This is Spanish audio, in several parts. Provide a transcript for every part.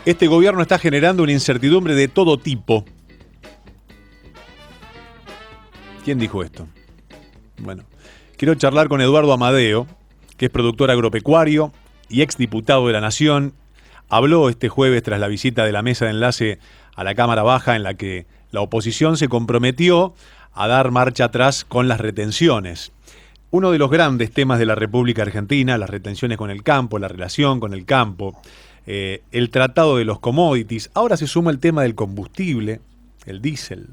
Este gobierno está generando una incertidumbre de todo tipo. ¿Quién dijo esto? Bueno, quiero charlar con Eduardo Amadeo, que es productor agropecuario y exdiputado de la Nación. Habló este jueves tras la visita de la mesa de enlace a la Cámara Baja, en la que la oposición se comprometió a dar marcha atrás con las retenciones. Uno de los grandes temas de la República Argentina, las retenciones con el campo, la relación con el campo, el tratado de los commodities. Ahora se suma el tema del combustible, el diésel.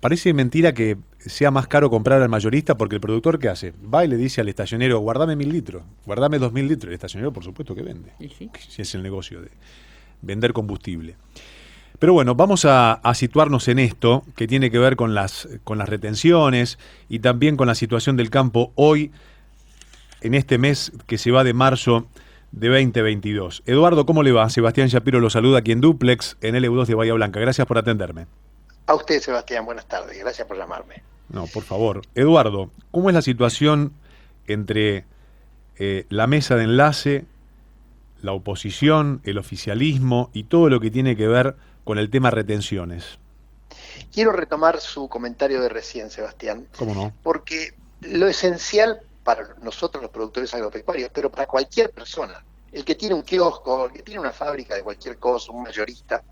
Parece mentira que sea más caro comprar al mayorista, porque el productor, ¿qué hace? Va y le dice al estacionero: guardame 1000 litros, guardame 2000 litros. El estacionero, por supuesto, que vende. ¿Sí? Si es el negocio de vender combustible. Pero bueno, vamos a situarnos en esto, que tiene que ver con las retenciones y también con la situación del campo hoy, en este mes que se va de marzo de 2022. Eduardo, ¿cómo le va? Sebastián Shapiro lo saluda aquí en Duplex, en LU2 de Bahía Blanca. Gracias por atenderme. A usted, Sebastián, buenas tardes. Gracias por llamarme. No, por favor. Eduardo, ¿cómo es la situación entre la mesa de enlace, la oposición, el oficialismo y todo lo que tiene que ver con el tema retenciones? Quiero retomar su comentario de recién, Sebastián. ¿Cómo no? Porque lo esencial para nosotros los productores agropecuarios, pero para cualquier persona, el que tiene un kiosco, el que tiene una fábrica de cualquier cosa, un mayorista,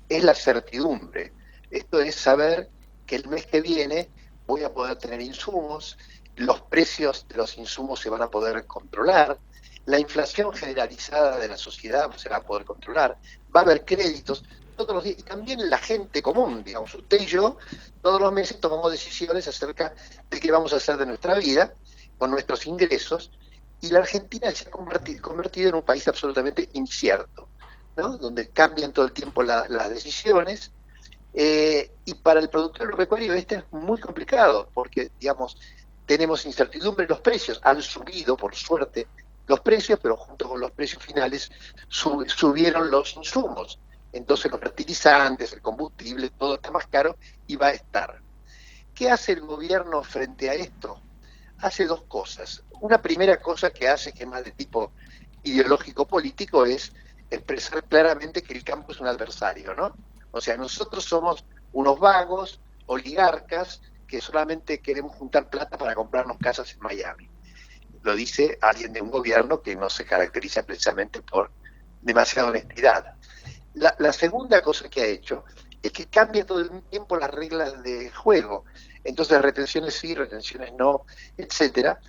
es la certidumbre. Esto es saber que el mes que viene voy a poder tener insumos, los precios de los insumos se van a poder controlar, la inflación generalizada de la sociedad se va a poder controlar, va a haber créditos todos los días, y también la gente común, digamos, usted y yo, todos los meses tomamos decisiones acerca de qué vamos a hacer de nuestra vida, con nuestros ingresos, y la Argentina se ha convertido en un país absolutamente incierto, ¿no? Donde cambian todo el tiempo las decisiones. Y para el productor agropecuario este es muy complicado, porque, digamos, tenemos incertidumbre en los precios. Han subido, por suerte, los precios, pero junto con los precios finales subieron los insumos. Entonces los fertilizantes, el combustible, todo está más caro y va a estar. ¿Qué hace el gobierno frente a esto? Hace dos cosas. Una primera cosa que hace, que es más de tipo ideológico-político, es expresar claramente que el campo es un adversario, ¿no? O sea, nosotros somos unos vagos, oligarcas, que solamente queremos juntar plata para comprarnos casas en Miami. Lo dice alguien de un gobierno que no se caracteriza precisamente por demasiada honestidad. La segunda cosa que ha hecho es que cambia todo el tiempo las reglas de juego. Entonces, retenciones sí, retenciones no, etcétera,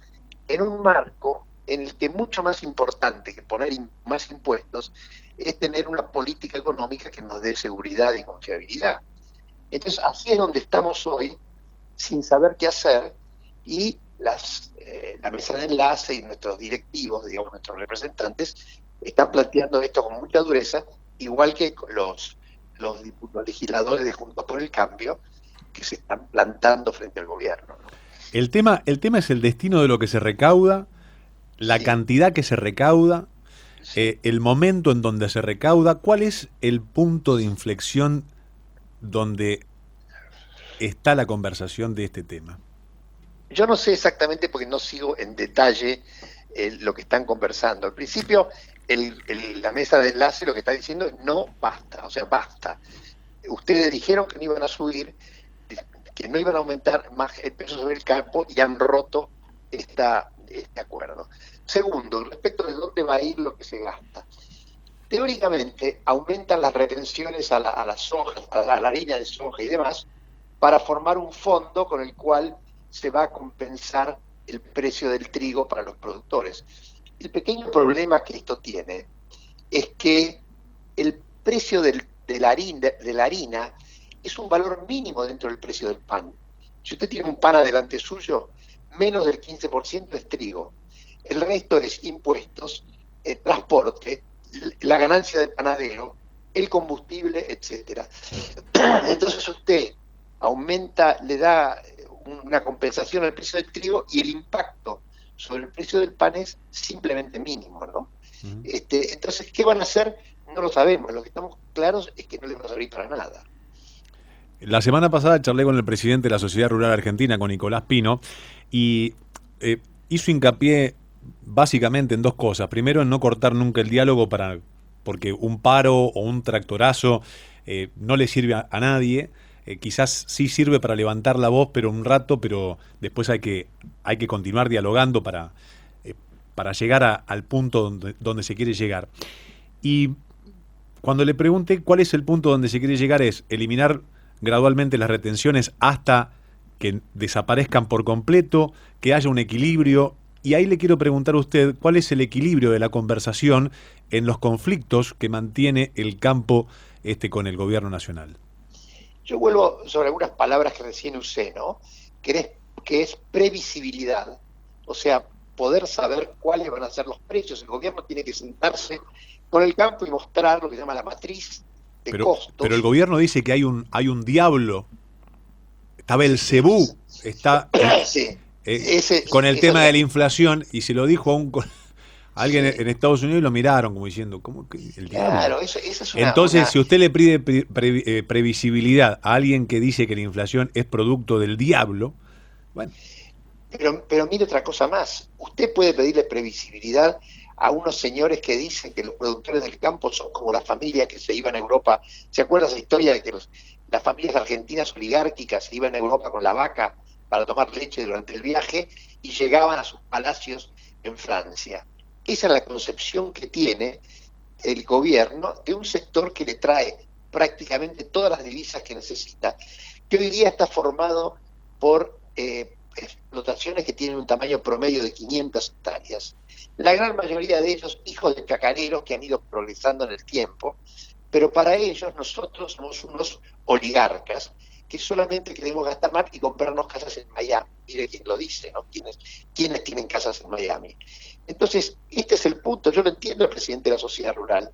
en un marco en el que mucho más importante que poner más impuestos es tener una política económica que nos dé seguridad y confiabilidad. Entonces, así es donde estamos hoy, sin saber qué hacer, y la mesa de enlace y nuestros directivos, digamos, nuestros representantes, están planteando esto con mucha dureza, igual que los legisladores de Juntos por el Cambio, que se están plantando frente al gobierno, ¿no? El tema es el destino de lo que se recauda, la cantidad que se recauda, el momento en donde se recauda. ¿Cuál es el punto de inflexión donde está la conversación de este tema? Yo no sé exactamente, porque no sigo en detalle lo que están conversando. Al principio, la mesa de enlace lo que está diciendo es no, basta, o sea, basta. Ustedes dijeron que no iban a subir, que no iban a aumentar más el peso sobre el campo, y han roto este acuerdo. Segundo, respecto de dónde va a ir lo que se gasta. Teóricamente, aumentan las retenciones a la soja, a la harina de soja y demás, para formar un fondo con el cual se va a compensar el precio del trigo para los productores. El pequeño problema que esto tiene es que el precio de la harina es un valor mínimo dentro del precio del pan. Si usted tiene un pan adelante suyo, menos del 15% es trigo. El resto es impuestos, transporte, la ganancia del panadero, el combustible, etcétera. Entonces usted aumenta, le da una compensación al precio del trigo, y el impacto sobre el precio del pan es simplemente mínimo, ¿no? Entonces, ¿qué van a hacer? No lo sabemos. Lo que estamos claros es que no les va a servir para nada. La semana pasada charlé con el presidente de la Sociedad Rural Argentina, con Nicolás Pino, y hizo hincapié básicamente en dos cosas. Primero, en no cortar nunca el diálogo para porque un paro o un tractorazo no le sirve a nadie. Quizás sí sirve para levantar la voz, pero un rato, pero después hay que continuar dialogando para llegar al punto donde se quiere llegar. Y cuando le pregunté cuál es el punto donde se quiere llegar, es eliminar gradualmente las retenciones hasta que desaparezcan por completo, que haya un equilibrio. Y ahí le quiero preguntar a usted cuál es el equilibrio de la conversación en los conflictos que mantiene el campo con el gobierno nacional. Yo vuelvo sobre algunas palabras que recién usé, ¿no? Que es previsibilidad, o sea, poder saber cuáles van a ser los precios. El gobierno tiene que sentarse con el campo y mostrar lo que se llama la matriz de costos. Pero el gobierno dice que hay un diablo, está Belcebú, está sí, con el tema de la inflación, y se lo dijo a alguien en Estados Unidos y lo miraron como diciendo, ¿cómo que el diablo? Claro, eso es Entonces, si usted le pide previsibilidad a alguien que dice que la inflación es producto del diablo, bueno. Pero mire otra cosa más, usted puede pedirle previsibilidad a unos señores que dicen que los productores del campo son como las familias que se iban a Europa. ¿Se acuerda esa historia de que las familias argentinas oligárquicas se iban a Europa con la vaca para tomar leche durante el viaje y llegaban a sus palacios en Francia? Esa es la concepción que tiene el gobierno de un sector que le trae prácticamente todas las divisas que necesita, que hoy día está formado por explotaciones que tienen un tamaño promedio de 500 hectáreas. La gran mayoría de ellos hijos de chacareros que han ido progresando en el tiempo, pero para ellos nosotros somos unos oligarcas que solamente queremos gastar más y comprarnos casas en Miami. Mire quién lo dice, ¿no? ¿Quiénes tienen casas en Miami? Entonces, este es el punto. Yo lo entiendo al presidente de la sociedad rural,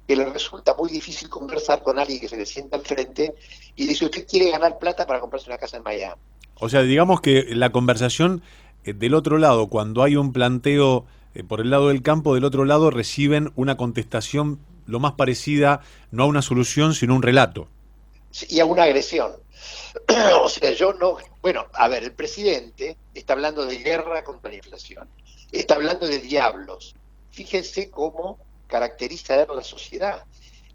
que le resulta muy difícil conversar con alguien que se le sienta al frente y dice, usted quiere ganar plata para comprarse una casa en Miami. O sea, digamos que la conversación del otro lado, cuando hay un planteo por el lado del campo, del otro lado reciben una contestación lo más parecida, no a una solución, sino a un relato. Y a una agresión. O sea, yo no... Bueno, a ver, el presidente está hablando de guerra contra la inflación, está hablando de diablos. Fíjense cómo caracteriza a la sociedad.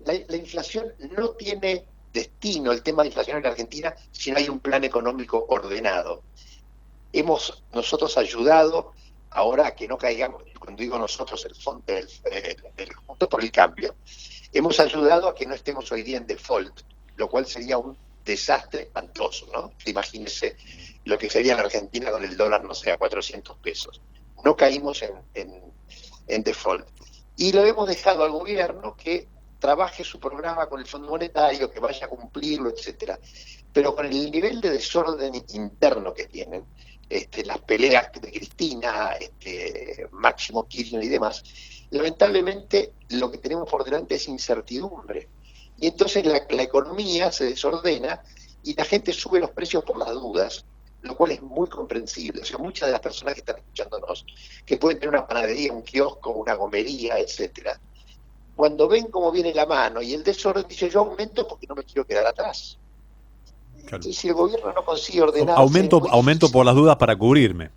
La inflación no tiene destino, el tema de inflación en la Argentina, si no hay un plan económico ordenado. Hemos nosotros ayudado ahora a que no caigamos, cuando digo nosotros, el fondo del Juntos por el Cambio, hemos ayudado a que no estemos hoy día en default, lo cual sería un desastre espantoso, ¿no? Imagínense lo que sería en Argentina con el dólar, no sé, a 400 pesos. No caímos en default. Y lo hemos dejado al gobierno que trabaje su programa con el Fondo Monetario, que vaya a cumplirlo, etcétera. Pero con el nivel de desorden interno que tienen, las peleas de Cristina, Máximo Kirchner y demás, lamentablemente lo que tenemos por delante es incertidumbre. Y entonces la economía se desordena y la gente sube los precios por las dudas, lo cual es muy comprensible. O sea, muchas de las personas que están escuchándonos, que pueden tener una panadería, un kiosco, una gomería, etcétera, cuando ven cómo viene la mano y el desorden, dice, yo aumento porque no me quiero quedar atrás. Claro. Y si el gobierno no consigue ordenar... Aumento por las dudas para cubrirme.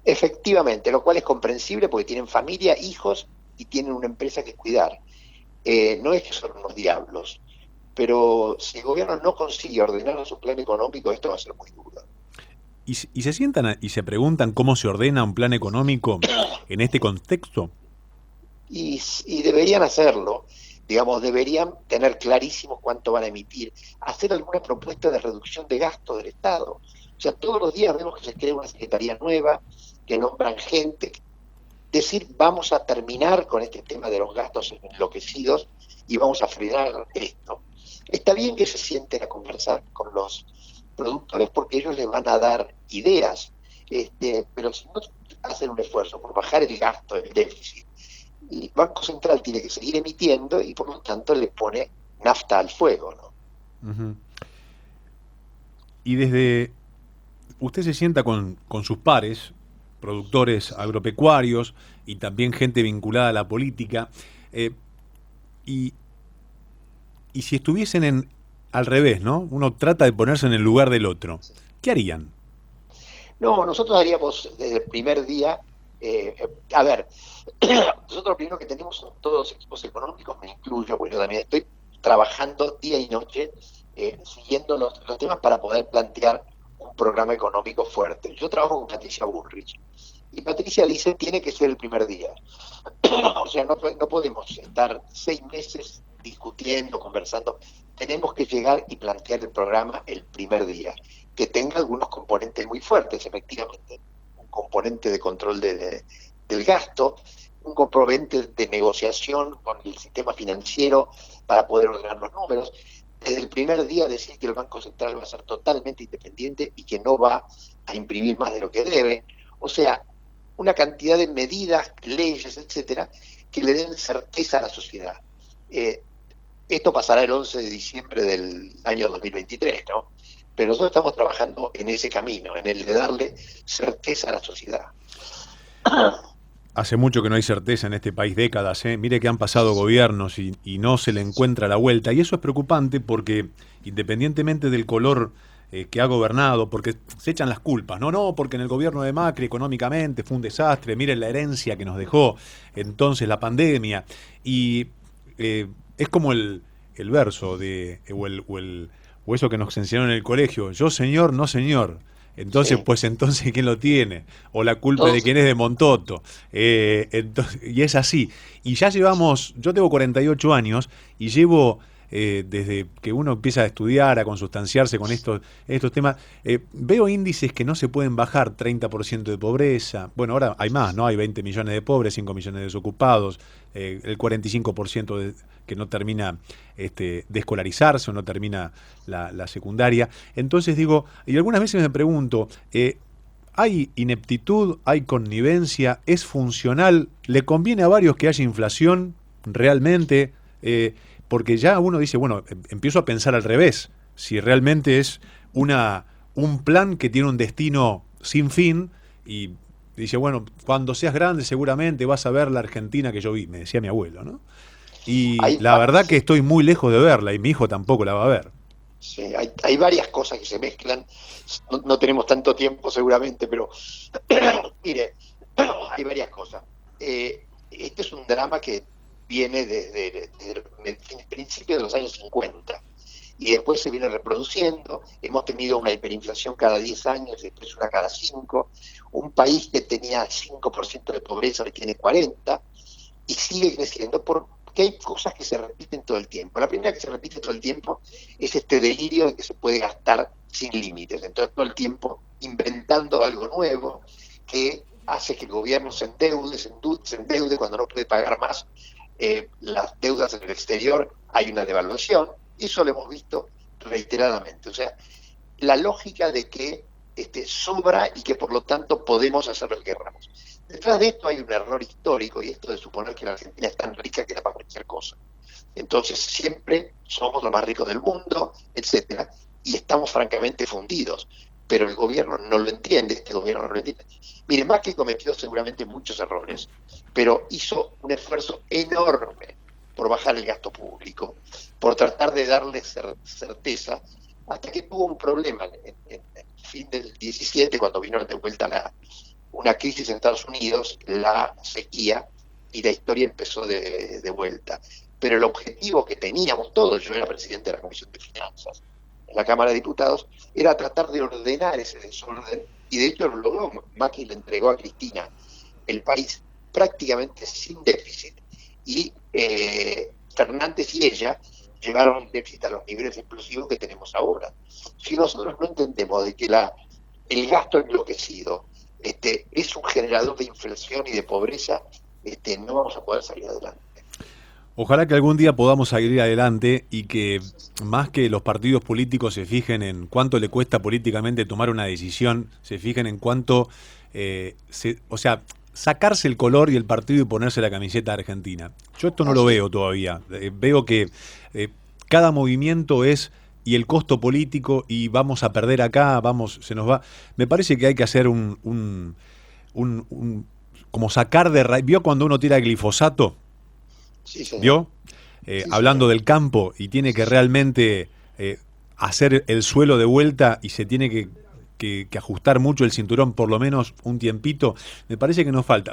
Efectivamente, lo cual es comprensible porque tienen familia, hijos y tienen una empresa que cuidar. No es que son unos diablos, pero si el gobierno no consigue ordenar su plan económico, esto va a ser muy duro. ¿Y se sientan y se preguntan cómo se ordena un plan económico en este contexto? Y deberían hacerlo, digamos, deberían tener clarísimo cuánto van a emitir, hacer alguna propuesta de reducción de gastos del Estado. O sea, todos los días vemos que se crea una secretaría nueva, que nombran gente, decir, vamos a terminar con este tema de los gastos enloquecidos y vamos a frenar esto. Está bien que se sienten a conversar con los productores porque ellos les van a dar ideas, pero si no hacen un esfuerzo por bajar el gasto, el déficit, el Banco Central tiene que seguir emitiendo y por lo tanto le pone nafta al fuego, ¿no? Uh-huh. Y desde usted se sienta con sus pares, productores agropecuarios y también gente vinculada a la política, y si estuviesen al revés, ¿no? Uno trata de ponerse en el lugar del otro. ¿Qué harían? No, nosotros haríamos desde el primer día A ver, nosotros lo primero que tenemos son todos los equipos económicos, me incluyo, porque yo también estoy trabajando día y noche siguiendo los temas para poder plantear un programa económico fuerte. Yo trabajo con Patricia Bullrich y Patricia dice tiene que ser el primer día. O sea, no podemos estar 6 meses discutiendo, conversando. Tenemos que llegar y plantear el programa el primer día, que tenga algunos componentes muy fuertes, efectivamente. Un componente de control del gasto, un componente de negociación con el sistema financiero para poder ordenar los números. Desde el primer día decir que el Banco Central va a ser totalmente independiente y que no va a imprimir más de lo que debe. O sea, una cantidad de medidas, leyes, etcétera, que le den certeza a la sociedad. Esto pasará el 11 de diciembre del año 2023, ¿no? Pero nosotros estamos trabajando en ese camino, en el de darle certeza a la sociedad. Hace mucho que no hay certeza en este país, décadas, ¿eh? Mire que han pasado gobiernos y no se le encuentra la vuelta. Y eso es preocupante porque, independientemente del color que ha gobernado, porque se echan las culpas, no, porque en el gobierno de Macri económicamente fue un desastre, miren la herencia que nos dejó entonces la pandemia. Y es como el verso de o eso que nos enseñaron en el colegio, yo señor, no señor. Entonces, Sí. pues entonces, ¿quién lo tiene? O la culpa de Todos, quién es de Montoto. Y es así. Y ya llevamos, yo tengo 48 años y llevo, desde que uno empieza a estudiar, a consustanciarse con estos temas, veo índices que no se pueden bajar, 30% de pobreza. Bueno, ahora hay más, ¿no? Hay 20 millones de pobres, 5 millones de desocupados, el 45% que no termina de escolarizarse o no termina la secundaria. Entonces digo, y algunas veces me pregunto, ¿hay ineptitud, hay connivencia, es funcional? ¿Le conviene a varios que haya inflación realmente? Porque ya uno dice, bueno, empiezo a pensar al revés, si realmente es un plan que tiene un destino sin fin y dice, bueno, cuando seas grande seguramente vas a ver la Argentina que yo vi, me decía mi abuelo, ¿no? Y hay, la verdad que estoy muy lejos de verla y mi hijo tampoco la va a ver. sí, hay varias cosas que se mezclan. No tenemos tanto tiempo seguramente, pero mire, hay varias cosas. Este es un drama que viene desde el principio de los años 50 y después se viene reproduciendo. Hemos tenido una hiperinflación cada 10 años, después una cada 5. Un país que tenía 5% de pobreza hoy tiene 40 y sigue creciendo porque hay cosas que se repiten todo el tiempo. La primera que se repite todo el tiempo es este delirio de que se puede gastar sin límites. Entonces todo el tiempo inventando algo nuevo que hace que el gobierno se endeude cuando no puede pagar más las deudas en el exterior, hay una devaluación. Eso lo hemos visto reiteradamente. O sea, la lógica de que sobra y que por lo tanto podemos hacer lo que queramos. Detrás de esto hay un error histórico y esto de suponer que la Argentina es tan rica que da para cualquier cosa. Entonces siempre somos los más ricos del mundo, etcétera, y estamos francamente fundidos. Pero el gobierno no lo entiende, este gobierno no lo entiende. Mire, Macri cometió seguramente muchos errores, pero hizo un esfuerzo enorme por bajar el gasto público, por tratar de darle certeza, hasta que tuvo un problema en el fin del 17, cuando vino de vuelta una crisis en Estados Unidos, la sequía, y la historia empezó de vuelta. Pero el objetivo que teníamos todos, yo era presidente de la Comisión de Finanzas en la Cámara de Diputados, era tratar de ordenar ese desorden, y de hecho lo logró. Macri le entregó a Cristina el país prácticamente sin déficit, y Fernández y ella llevaron el déficit a los niveles explosivos que tenemos ahora. Si nosotros no entendemos de que el gasto enloquecido es un generador de inflación y de pobreza, no vamos a poder salir adelante. Ojalá que algún día podamos salir adelante y que más que los partidos políticos se fijen en cuánto le cuesta políticamente tomar una decisión, se fijen en cuánto, o sea, sacarse el color y el partido y ponerse la camiseta argentina. Yo esto no lo Así. veo todavía. Veo que cada movimiento es y el costo político y vamos a perder acá, se nos va. Me parece que hay que hacer como sacar de raíz. ¿Vio cuando uno tira glifosato? Sí, señor. ¿Vio? Sí, señor. Hablando del campo y tiene Sí, que señor. realmente hacer el suelo de vuelta y se tiene que que ajustar mucho el cinturón por lo menos un tiempito. Me parece que nos falta.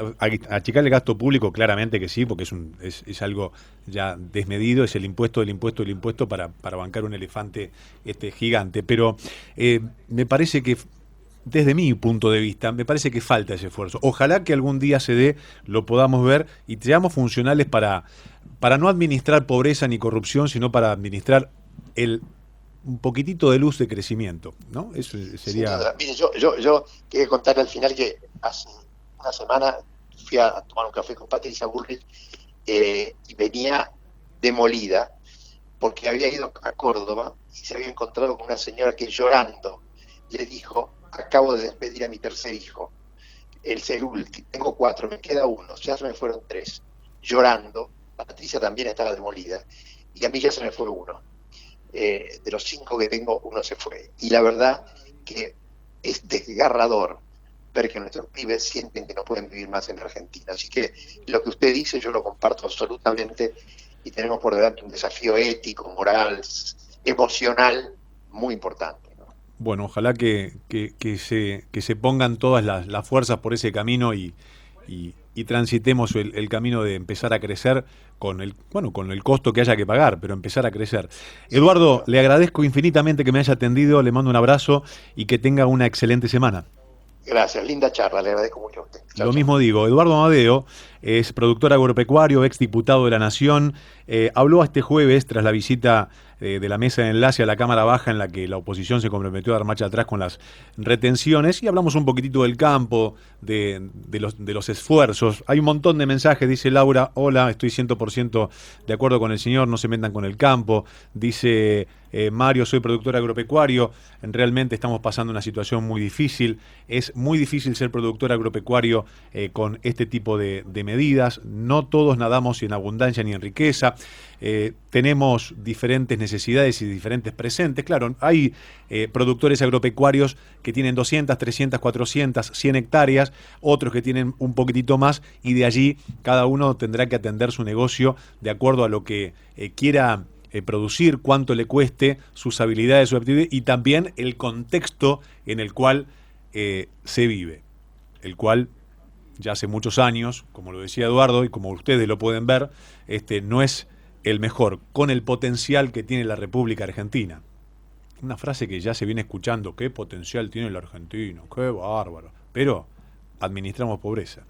Achicar el gasto público, claramente que sí, porque es algo ya desmedido, es el impuesto del impuesto del impuesto para bancar un elefante gigante. Pero me parece que, desde mi punto de vista, me parece que falta ese esfuerzo. Ojalá que algún día se dé, lo podamos ver y seamos funcionales para no administrar pobreza ni corrupción, sino para administrar un poquitito de luz de crecimiento, ¿no? Eso Sin sería... duda. Mire, yo quería contar al final que hace una semana fui a tomar un café con Patricia Bullrich y venía demolida porque había ido a Córdoba y se había encontrado con una señora que llorando le dijo: acabo de despedir a mi tercer hijo, el último, tengo 4, me queda 1, ya se me fueron 3, llorando. Patricia también estaba demolida y a mí ya se me fue 1. De los 5 que tengo, 1 se fue. Y la verdad que es desgarrador ver que nuestros pibes sienten que no pueden vivir más en Argentina. Así que lo que usted dice yo lo comparto absolutamente y tenemos por delante un desafío ético, moral, emocional muy importante, ¿no? Bueno, ojalá que se pongan todas las fuerzas por ese camino y transitemos el camino de empezar a crecer con con el costo que haya que pagar, pero empezar a crecer. Eduardo, le agradezco infinitamente que me haya atendido, le mando un abrazo y que tenga una excelente semana. Gracias, linda charla, le agradezco mucho a usted. Chao, Lo chao. mismo digo, Eduardo Amadeo es productor agropecuario, exdiputado de la Nación, habló este jueves tras la visita de la mesa de enlace a la Cámara Baja en la que la oposición se comprometió a dar marcha atrás con las retenciones y hablamos un poquitito del campo, de los esfuerzos. Hay un montón de mensajes, dice Laura: hola, estoy 100% de acuerdo con el señor, no se metan con el campo. Dice Mario, soy productor agropecuario, realmente estamos pasando una situación muy difícil, es muy difícil ser productor agropecuario con este tipo de medidas, no todos nadamos en abundancia ni en riqueza, tenemos diferentes necesidades y diferentes presentes. Claro, hay productores agropecuarios que tienen 200, 300, 400, 100 hectáreas, otros que tienen un poquitito más y de allí cada uno tendrá que atender su negocio de acuerdo a lo que quiera producir, cuánto le cueste, sus habilidades, su aptitud y también el contexto en el cual se vive, el cual ya hace muchos años, como lo decía Eduardo y como ustedes lo pueden ver, no es el mejor, con el potencial que tiene la República Argentina. Una frase que ya se viene escuchando: qué potencial tiene la Argentina, qué bárbaro, pero administramos pobreza.